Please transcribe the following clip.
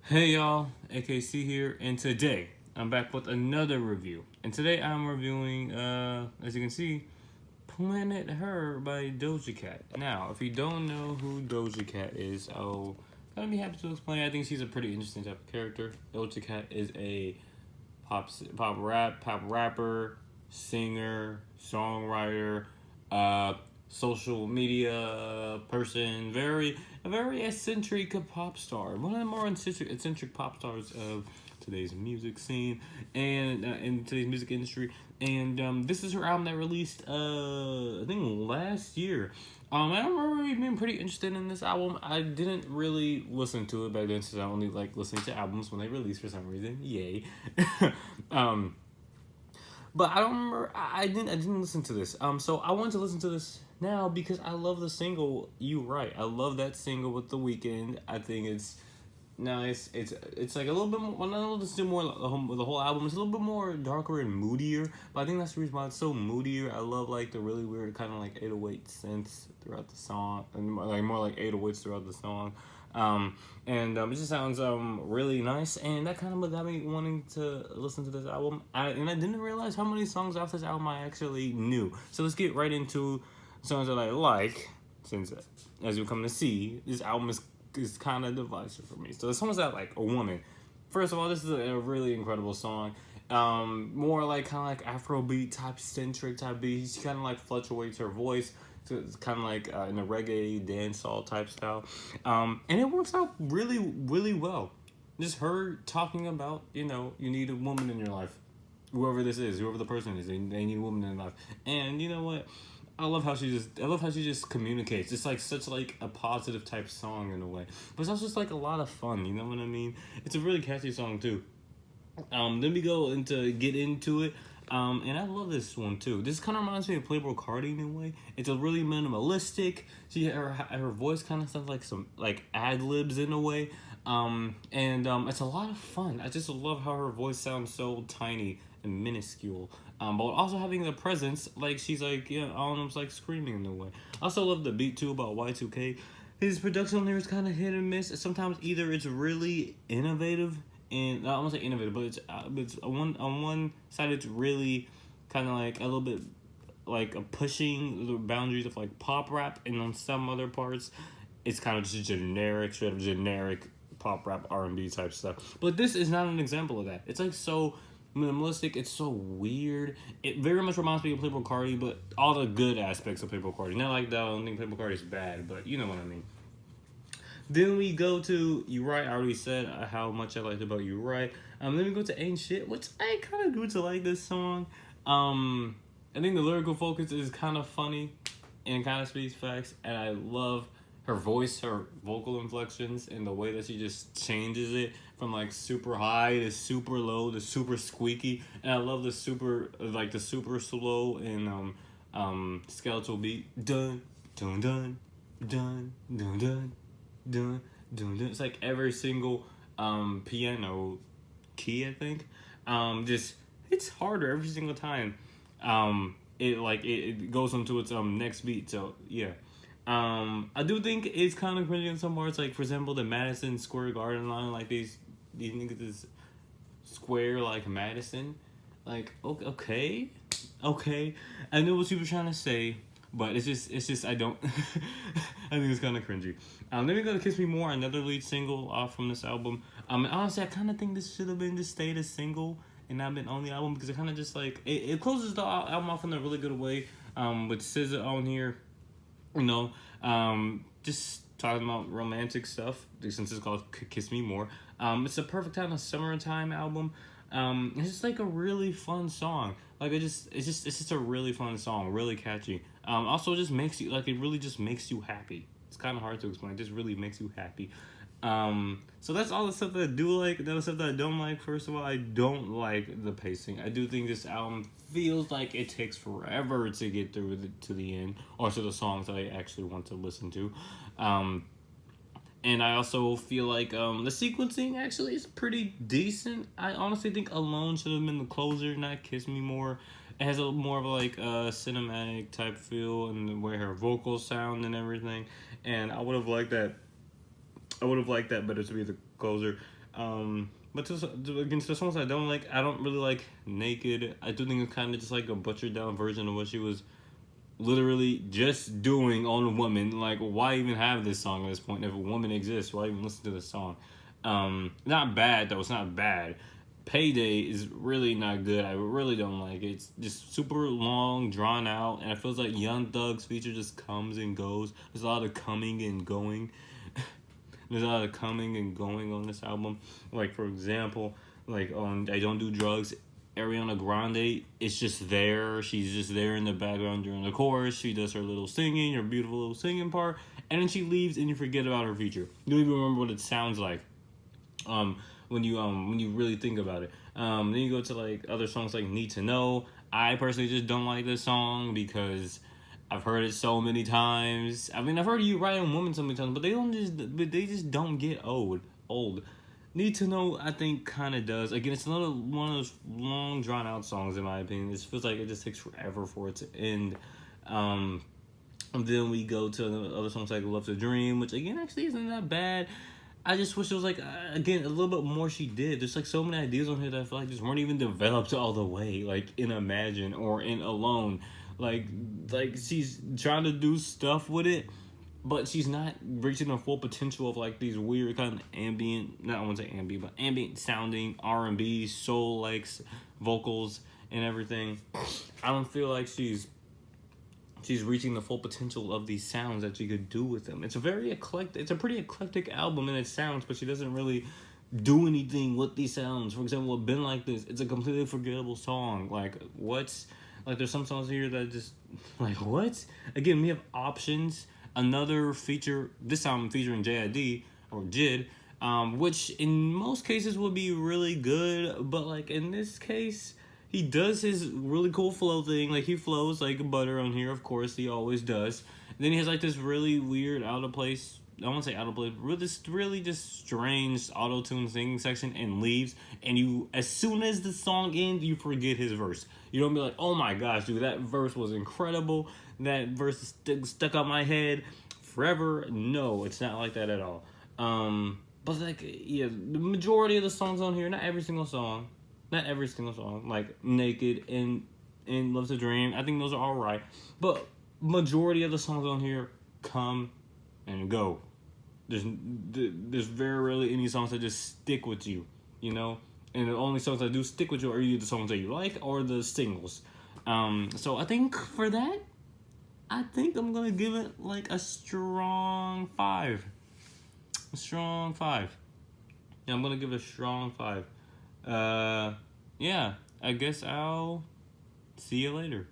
Hey y'all, AKC here, and today I'm back with another review. And today I'm reviewing, as you can see, Planet Her by Doja Cat. Now, if you don't know who Doja Cat is, I'll kind of be happy to explain. I think she's a pretty interesting type of character. Doja Cat is a pop rapper, singer, songwriter, uh, social media person, a very eccentric pop star, one of the more eccentric pop stars of today's music scene and in today's music industry. And this is her album that released, I think last year. I don't remember being pretty interested in this album. I didn't really listen to it back then, since I only like listening to albums when they release for some reason. Yay. um, but I don't remember. I didn't listen to this. So I wanted to listen to this now because I love the single "You Right." I love that single with The Weeknd. I think it's nice. It's like a little bit more. When I listen to more the whole album, it's a little bit more darker and moodier. But I think that's the reason why it's so moodier. I love like the really weird kind of like 808 synths throughout the song, and more like 808s throughout the song. It just sounds really nice, and that kind of got me wanting to listen to this album. And I didn't realize how many songs off this album I actually knew. So let's get right into songs that I like. Since, as you come to see, this album is kind of divisive for me. So the songs that like a woman. First of all, this is a really incredible song. More like kind of like Afrobeat type centric type beat. She kind of like fluctuates her voice. So it's kind of like in a reggae dancehall type style, and it works out really, really well. Just her talking about, you need a woman in your life, whoever this is, whoever the person is, they need a woman in their life. And you know what? I love how she just communicates. It's like such like a positive type song in a way, but it's also just like a lot of fun. You know what I mean? It's a really catchy song too. Then we get into it. And I love this one too. This kind of reminds me of Playboy Cardi in a way. It's a really minimalistic. Her voice kind of sounds like some like ad libs in a way. It's a lot of fun. I just love how her voice sounds so tiny and minuscule. But also having the presence, like she's like almost like screaming in a way. I also love the beat too about Y2K. His production there is kind of hit and miss. Sometimes either it's really innovative and I won't say innovative, but it's on one side it's really kind of like a little bit like a pushing the boundaries of like pop rap, and on some other parts it's kind of just generic, straight up generic pop rap R&B type stuff. But this is not an example of that. It's like so minimalistic. It's so weird. It very much reminds me of Playboy Cardi, but all the good aspects of Playboy Cardi. Not like that. I don't think Playboy Cardi is bad, but you know what I mean. Then we go to You Right. I already said how much I liked about You Right. Then we go to Ain't Shit, which I kind of do to like this song. I think the lyrical focus is kind of funny and kind of speaks facts, and I love her voice, her vocal inflections, and the way that she just changes it from like super high to super low to super squeaky. And I love the super slow and skeletal beat. Dun dun dun dun dun dun dun dun dun. It's like every single piano key, I think. Just it's harder every single time. It goes into its next beat. So yeah. I do think it's kind of cringy in some parts. Like for example, the Madison Square Garden line, like these niggas is square like Madison. Like okay, okay. I know what you were trying to say, but it's just I don't. I think it's kind of cringy. Then we go to Kiss Me More, another lead single off from this album. And honestly, I kind of think this should have been just stayed a single and not been on the album, because it kind of just like it closes the album off in a really good way. With SZA on here, just talking about romantic stuff, since it's called Kiss Me More. It's a perfect kind of summertime album. It's just like a really fun song. Like it's just a really fun song, really catchy. Also it just makes you like, it really just makes you happy. It's kind of hard to explain. It just really makes you happy. So that's all the stuff that I do like. The other stuff that I don't like, first of all, I don't like the pacing. I do think this album feels like it takes forever to get through to the end, or to the songs that I actually want to listen to. And I also feel like the sequencing actually is pretty decent. I honestly think Alone should have been the closer, not Kiss Me More. It has a more of like a cinematic type feel, and the way her vocals sound and everything. And I would have liked that better to be the closer. But against the songs I don't like, I don't really like Naked. I do think it's kind of just like a butchered down version of what she was literally just doing on a woman. Like, why even have this song at this point? If a woman exists, why even listen to this song? Not bad though. It's not bad. Payday is really not good. I really don't like it. It's just super long, drawn out, and it feels like Young Thug's feature just comes and goes. There's a lot of coming and going. There's a lot of coming and going on this album. Like, for example, like on I Don't Do Drugs, Ariana Grande, it's just there. She's just there in the background during the chorus. She does her little singing, her beautiful little singing part, and then she leaves and you forget about her feature. You don't even remember what it sounds like. When you really think about it. Then you go to like other songs like Need to Know. I personally just don't like this song because I've heard it so many times. I mean, I've heard You Right on Woman so many times, but they just don't get old. Need to Know, I think, kind of does. Again, it's another one of those long, drawn-out songs, in my opinion. It feels like it just takes forever for it to end. And then we go to other songs like Love to Dream, which, again, actually isn't that bad. I just wish there was, like, again, a little bit more she did. There's, like, so many ideas on here that I feel like just weren't even developed all the way, like, in Imagine or in Alone. Like she's trying to do stuff with it, but she's not reaching the full potential of like these weird kind of ambient, not I won't say ambient, but ambient sounding R&B, soul like vocals and everything. I don't feel like she's reaching the full potential of these sounds that she could do with them. It's a pretty eclectic album in its sounds, but she doesn't really do anything with these sounds. For example, with Been Like This, it's a completely forgettable song. Like, there's some songs here that just, like, what? Again, we have Options, another feature, this time featuring J.I.D. or Jid, which in most cases would be really good, but, like, in this case, he does his really cool flow thing. Like, he flows like butter on here, of course, he always does. Then he has, like, this really weird, out of place, I won't say out of place, really just strange auto-tune singing section and leaves. And you, as soon as the song ends, you forget his verse. You don't be like, oh my gosh, dude, that verse was incredible. That verse stuck on my head forever. No, it's not like that at all. But like, yeah, the majority of the songs on here, not every single song, like Naked and Love to Dream, I think those are all right. But majority of the songs on here come and go. There's very rarely any songs that just stick with you, you know? And the only songs that do stick with you are either the songs that you like or the singles. So I think for that, I think I'm gonna give it like a strong 5. Yeah, I'm gonna give it a strong 5. Yeah, I guess I'll see you later.